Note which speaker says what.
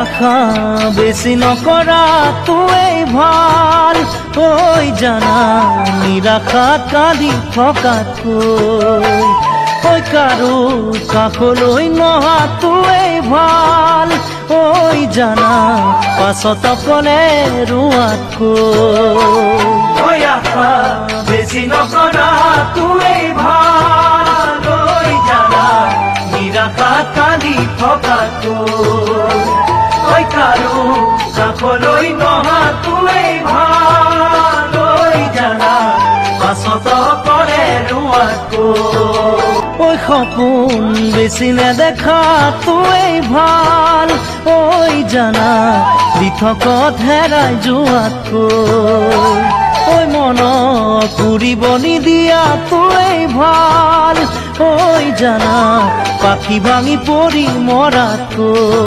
Speaker 1: আশা বেছি নকৰা তোৱেই ভাল। ঐ জানা নিৰাশাত কান্দি থকাতকৈ ঐ কাৰো কাষলৈ নহা তোৱেই ভাল। ঐ জানা পাছত অকলে ৰোৱাতকৈ আশা বেছি নকৰা তোৱেই ভাল। ঐ জানা নিৰাশাত কান্দি থকাতকৈ ঐ কাৰো কাষলৈ নহা তোৱেই ভাল। ঐ জানা পাছত অকলে ৰোৱাতকৈ ঐ সপোন বেছি নেদেখা তোৱেই ভাল। ঐ জানা দিঠকত হেৰাই যোৱাতকৈ ঐ মনত পুৰিব নিদিয়া তোৱেই ভাল। ঐ জানা পাখি ভাঙি পৰি মৰাতকৈ